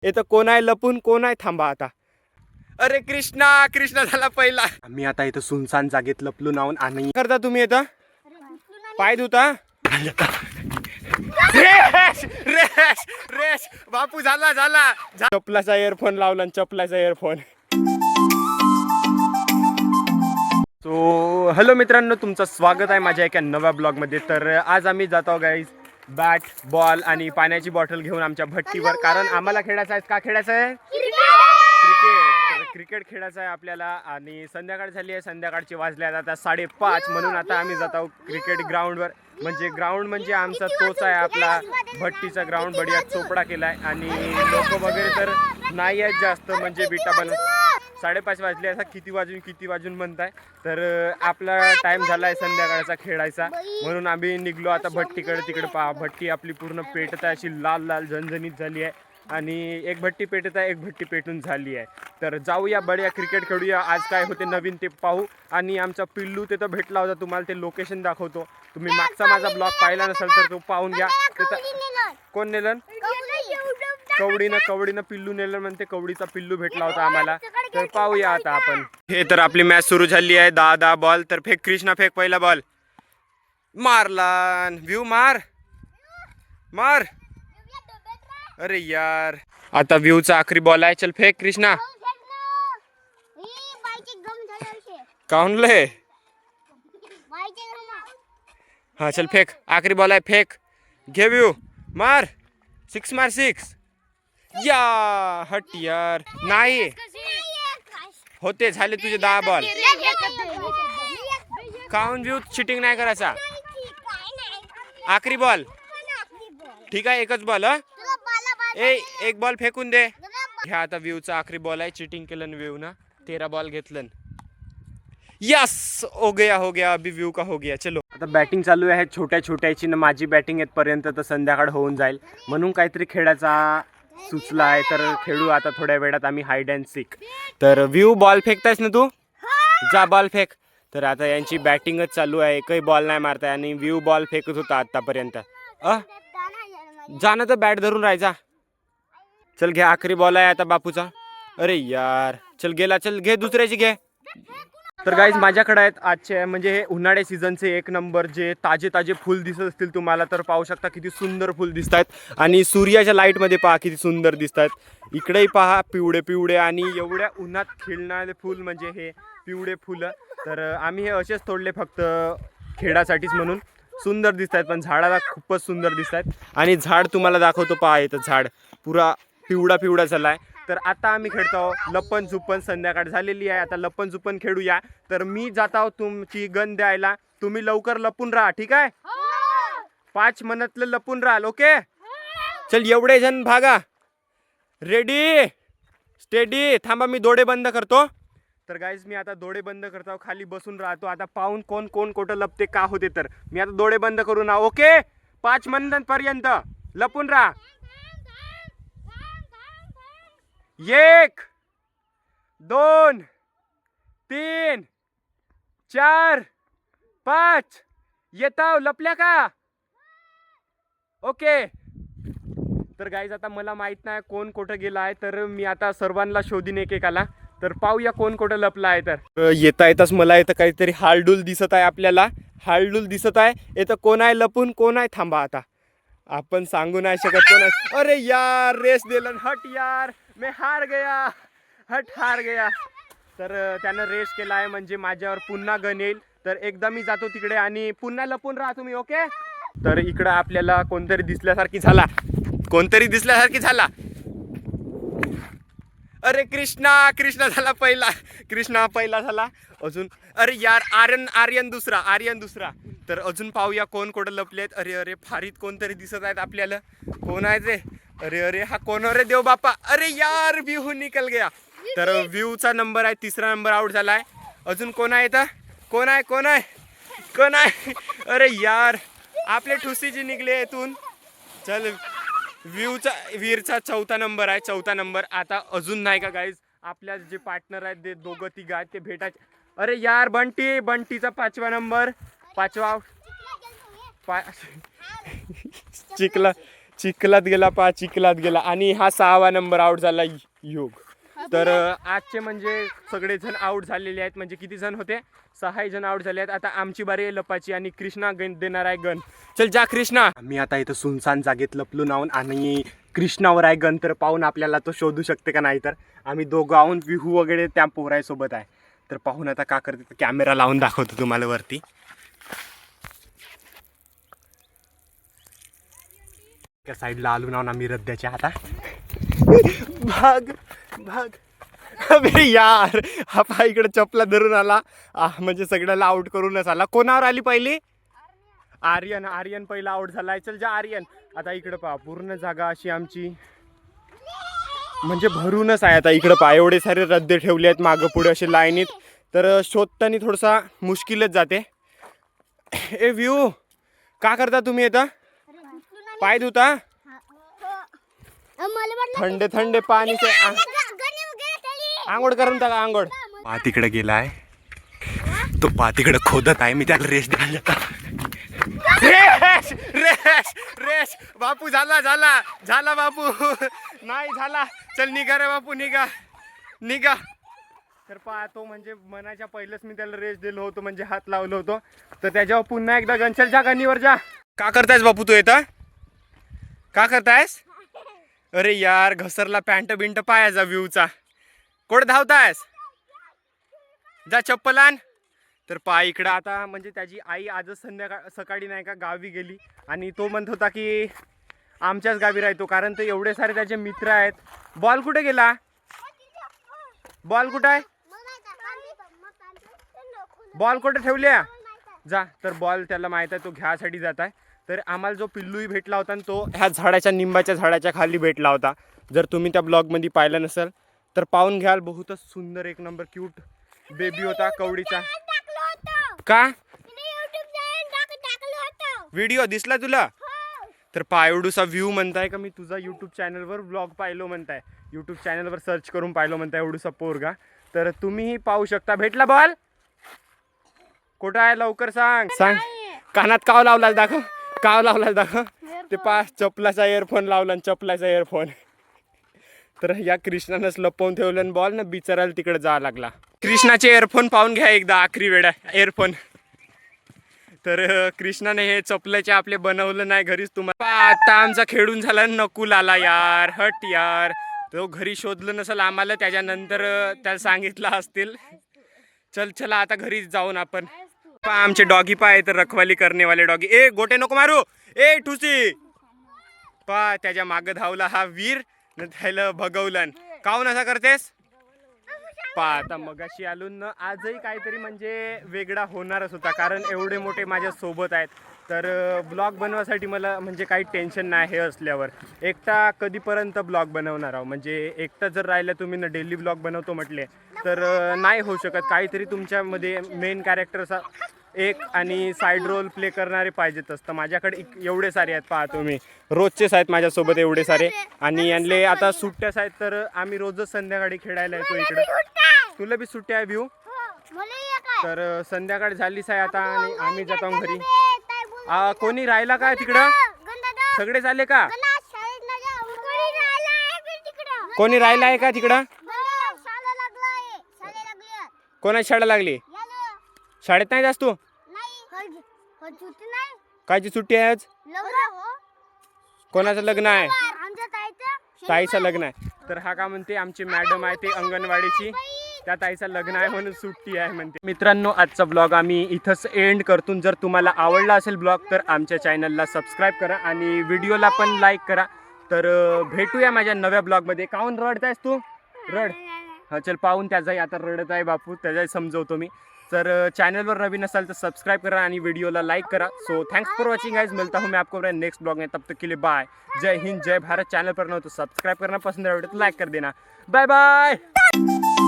इथं कोण आहे लपून, कोण आहे थांबा आता. अरे कृष्णा, कृष्णा झाला पहिला. मी आता इथं सुनसान जागेत लपलो नाहून. आणि करता तुम्ही इथं पाय धुता. रेश रेश रेश बापू झाला झाला. चपलाचा इयरफोन लावला आणि चपलाचा इयरफोन. सो हॅलो मित्रांनो, तुमचं स्वागत आहे माझ्या एका नव्या ब्लॉगमध्ये. तर आज आम्ही जातो गाईज बॅट बॉल आणि पाण्याची बॉटल घेऊन आमच्या भट्टीवर. कारण आम्हाला खेळायचं आहे. का खेळायचं आहे? क्रिकेट. तर क्रिकेट खेळायचं आहे आपल्याला. आणि संध्याकाळ झाली आहे, संध्याकाळचे वाजले आता 5:30. म्हणून आता आम्ही जातो क्रिकेट ग्राउंडवर. म्हणजे ग्राउंड म्हणजे आमचा तोच आहे आपला भट्टीचा ग्राउंड. बढिया चोपडा केलाय आणि लोक वगैरे तर नाही आहेत जास्त. म्हणजे बिटा बनव 5:30 वाजले. असा किती वाजून म्हणताय. तर आपला टाइम झाला आहे संध्याकाळचा खेळायचा. म्हणून आम्ही निघलो आता भट्टीकडे. तिकडे पहा, भट्टी आपली पूर्ण पेटत आहे, अशी लाल लाल झणझणीत झाली आहे. आणि एक भट्टी पेटत आहे, एक भट्टी पेटून झाली आहे. तर जाऊया बढिया क्रिकेट खेळूया. आज काय होते नवीन ते पाहू. आणि आमचा पिल्लू ते तर भेटला होता, तुम्हाला ते लोकेशन दाखवतो. तुम्ही मागचा माझा ब्लॉग पाहिला नसेल तर तो पाहून घ्या. कोण नेलन? कवडीनं पिल्लू नेलं म्हणते. कवडीचा पिल्लू भेटला होता आम्हाला. तर पाहूया आता आपण. हे तर आपली मॅच सुरू झाली आहे. 10 बॉल. तर फेक कृष्णा, फेक पहिला बॉल. मारला. व्ह्यू मार. अरे यार, आता व्ह्यूचा आखरी बॉल आहे. चल फेक कृष्णा. काऊनले? हा चल फेक. आखरी बॉल आहे, फेक. घे व्ह्यू. मार. 6 मार. 6 या. हट यार. नाही होते, झाले तुझे 10 बॉल. काऊन व्ह्यू चिटिंग नाही करायचा. आखरी बॉल. ठीक आहे, एकच बॉल. एक बॉल फेकून दे. ह्या आता व्ह्यूचा आखरी बॉल आहे. चिटिंग केलं व्ह्यू ना. 13 बॉल घेतलं. यस, हो गया अभी व्यू का हो गया. चलो आता बॅटिंग चालू आहे छोट्याची ना. माझी बॅटिंग येतपर्यंत तर संध्याकाळ होऊन जाईल. म्हणून काहीतरी खेळायचा सुचला आहे. तर खेळू आता थोड्या वेळात आम्ही हाईड अँड सीक. तर व्यू बॉल फेकतायस ना तू? जा बॉल फेक. तर आता यांची बॅटिंगच चालू आहे. एकही बॉल नाही मारताय. आणि व्यू बॉल फेकत होता आतापर्यंत. जाणं तर बॅट धरून राहायचा. चल घे, आखरी बॉल आहे आता बापूचा. अरे यार, चल गेला. चल घे, दुसऱ्याची घे. तर गाईज माझ्याकडे आहेत आजचे म्हणजे हे उन्हाळ्या सीझनचे 1 नंबर जे ताजे फुल दिसत असतील तुम्हाला. तर पाहू शकता किती सुंदर फुल दिसत आहेत. आणि सूर्याच्या लाईटमध्ये पहा किती सुंदर दिसत आहेत. इकडेही पहा पिवळे आणि एवढ्या उन्हात खिळणारे फुल म्हणजे हे पिवळे फुलं. तर आम्ही हे असेच तोडले फक्त खेळासाठीच म्हणून. सुंदर दिसत आहेत, पण झाडाला खूपच सुंदर दिसत आहेत. आणि झाड तुम्हाला दाखवतो पहा. इथं झाड पुरा पिवळा झाला आहे. तर आता आम्ही खेळतो लप्पन झुप्पन. संध्याकाळ झालेली आहे, आता लप्पन झुप्पन खेळूया. तर मी जातो तुमची गन द्यायला. तुम्ही लवकर लपून राहा, ठीक आहे? 5 मिनिटातलं लपून राहाल, ओके? चल एवढे जण भागा. Ready steady. थांबा, मी डोळे बंद करतो. तर गाईज मी आता डोळे बंद करतो, खाली बसून राहतो. आता पाहून कोण कुठं लपते का होते. तर मी आता डोळे बंद करू ना, ओके? 5 मिनिटांपर्यंत लपून राहा. 1 2 3 4 5 येताव. लपल्या का? ओके. तर गाईज आता मला माहित नाही कोण कुठं गेला आहे. तर मी आता सर्वांना शोधीन एकेकाला. तर पाहूया कोण कुठं लपला आहे. तर येताच मला इथं काहीतरी हालडूल दिसत आहे. आपल्याला हालडूल दिसत आहे. इथं कोण आहे लपून, कोण आहे थांबा. आता आपण सांगू नाही शकत कोण आहे. अरे यार, रेस दिलं. हट यार, मैं हार गया. तर त्यानं रेस केला आहे म्हणजे माझ्यावर पुन्हा गन येईल. तर एकदा मी जातो तिकडे आणि पुन्हा लपून राहा तुम्ही, ओके? तर इकडं आपल्याला कोणतरी दिसल्यासारखी झाला. अरे कृष्णा झाला पहिला. कृष्णा पहिला झाला. अजून अरे यार, आर्यन दुसरा. तर अजून पाहूया कोण कुठं लपले आहेत. अरे फारीत कोणतरी दिसत आहेत आपल्याला. कोण आहे ते? अरे हा कोण रे देव बापा. अरे यार, व्ह्यू निकल गया. तर व्ह्यूचा नंबर आहे 3रा नंबर आउट झाला आहे. अजून कोण आहे इथं? कोण आहे? अरे यार, आपले ठुसीची निघले इथून. चल वीरचा 4था नंबर आहे. 4था नंबर. आता अजून नाही का गाईज, आपल्या जे पार्टनर आहेत ते 2-3 आहेत ते भेटायचे. अरे यार, बंटीचा 5वा नंबर. 5वा चिखलात गेला चिखलात गेला. आणि हा 6वा नंबर आउट झाला योग. तर आजचे म्हणजे सगळेजण आउट झालेले आहेत. म्हणजे किती जण होते? 6 जण आउट झाले आहेत. आता आमची बारी आहे लपाची आणि कृष्णा गण देणार आहे गण. चल जा कृष्णा. आम्ही आता इथं सुनसान जागेत लपलो नाहून आणि कृष्णावर आहे गण. तर पाहून आपल्याला तो शोधू शकते का नाही. तर आम्ही दोघं आहोत. विहू वगैरे त्या पोरायसोबत आहे. तर पाहून आता का करते. कॅमेरा लावून दाखवतो तुम्हाला वरती. त्या साईडला आलो ना आम्ही रद्द्याच्या. आता भाग भाग. अबे यार हा पहा इकडे चपला धरून आला. म्हणजे सगळ्याला आउट करूनच आला. कोणावर आली पहिली? आर्यन. आर्यन पहिला आउट झाला. चल जा आर्यन. आता इकडे पहा पूर्ण जागा अशी आमची म्हणजे भरूनच आहे. आता इकडे पहा एवढे सारे रद्दे ठेवले आहेत मागं पुढे असे लाईनीत. तर शोधताना थोडासा मुश्किलच जाते. ए व्ह्यू का करता तुम्ही आता? पाय धुता? थंडे थंडे पाणी से आंघोळ करून टाका आंघोळ. पा तिकडे गेलाय तो. पा तिकडे खोदत आहे. मी त्याला रेस द्यायला. Race race race. बापू झाला झाला झाला बापू. नाही झाला. चल निघा रे बापू निघा निघा. तर पहा तो म्हणजे मनाच्या पहिलेच मी त्याला रेस दिलो होतो. म्हणजे हात लावलो होतो. तर त्याच्यावर पुन्हा एकदा गंचल जा गणीवर जा. का करतायस बापू तू येता? का करतायस? अरे यार घसरला पॅन्ट बिंट पायाचा व्ह्यूचा. कोण धावतायस? जा चप्पल आण. तर पहा इकडं आता म्हणजे त्याची आई आजच सकाळी नाही का गावी गेली. आणि तो म्हणत होता की आमच्याच गावी राहतो. कारण ते एवढे सारे त्याचे मित्र आहेत. बॉल कुठे गेला? बॉल कुठे आहे? बॉल कुठे ठेवल्या? जा. तर बॉल त्याला माहित आहे तो घ्यासाठी जात आहे. तर आम्हाला जो पिल्लूही भेटला होता ना तो ह्या झाडाच्या निंबाच्या झाडाच्या खाली भेटला होता. जर तुम्ही त्या ब्लॉगमध्ये पाहिलं नसेल तर पाहून घ्याल. बहुतच सुंदर एक नंबर क्यूट बेबी होता कवडीचा. का व्हिडिओ दिसला तुला? तर पहा एवढूसा व्ह्यू म्हणताय का मी तुझा यूट्यूब चॅनलवर ब्लॉग पाहिलो म्हणताय. यूट्यूब चॅनलवर सर्च करून पाहिलो म्हणताय एवढूसा पोरगा. तर तुम्हीही पाहू शकता. भेटला बॉल? कुठं आहे लवकर सांग. सांग. कानात काव लावला दाखव. काव लावला दाखव. ते पा चपलाचा इयरफोन लावला आणि चपलाचा इयरफोन. तर या कृष्णानंच लपवून ठेवलं बॉल ना बिचारायला तिकडे जावं लागला. कृष्णाचे इयरफोन पाहून घ्या एकदा. आखरी वेळा इयरफोन. तर कृष्णाने हे चपलाचे आपले बनवलं नाही घरीच. तुम्हाला आता आमचा खेळून झाला. नकुल आला यार. हट यार. तो घरी शोधलं नसेल आम्हाला. त्याच्यानंतर त्याला सांगितलं असतील. चल चला आता घरी जाऊन आपण. आमचे डॉगी पाय तर रखवाली करणेवाले डॉगी. ए गोटे नको मारू. ए ठुसी पा त्याच्या मागं धावला हा वीर. त्याला भगवलन. काहून असा करतेस? पा आता मगाशी आलून आजही काहीतरी म्हणजे वेगळा होणारच होता. कारण एवढे मोठे माझ्या सोबत आहेत. तर ब्लॉग बनवासाठी मला म्हणजे काही टेन्शन नाही. हे असल्यावर एकटा कधीपर्यंत ब्लॉग बनवणार आहो. म्हणजे एकटा जर राहिलं तुम्ही ना डेली ब्लॉग बनवतो म्हटले तर नाही होऊ शकत. काहीतरी तुमच्यामध्ये मेन कॅरेक्टर असा एक आणि साईड रोल प्ले करणारे पाहिजेत असतं. माझ्याकडे एवढे सारे आहेत. पहा तुम्ही रोजचेच आहेत माझ्यासोबत एवढे सारे. आणि यांले आता सुट्ट्याच आहेत. तर आम्ही रोजच संध्याकाळी खेळायला येतो इकडे. तुला बी सुट्ट्या आहे व्ह्यू? तर संध्याकाळ झालीच आहे आता आणि आम्ही जातो घरी. कोणी राहिला का तिकडं? सगळे झाले का? कोणी राहिला आहे का तिकडं? कोणाची शाळा लागली? शाळेत नाही जास्त तू? कायची सुट्टी आहे आज? कोणाचं लग्न आहे? ताईचं लग्न आहे. तर हा का म्हणते आमची मॅडम आहे ते अंगणवाडीची. त्या ताईचं लग्न आहे म्हणून सुट्टी आहे म्हणते. मित्रांनो आजचा ब्लॉग आम्ही इथंच एंड करतो. जर तुम्हाला आवडला असेल ब्लॉग तर आमच्या चॅनलला सबस्क्राईब करा आणि व्हिडिओला पण लाईक करा. तर भेटूया माझ्या नव्या ब्लॉगमध्ये. काहून रडतायस तू? रड. हा चल पाहून त्याचाही आता रडत आहे बापू. त्याचाही समजवतो मी. तर चैनल पर नवीन असाल तो सब्सक्राइब करा आणि व्हिडिओला लाईक करा. So thanks for watching guys. मिलता हूँ मैं आपको नेक्स्ट ब्लॉग में. तब तक के लिए बाय. जय हिंद जय भारत. चैनल पर न हो तो सब्सक्राइब करना, पसंद है तो लाइक कर देना. Bye bye.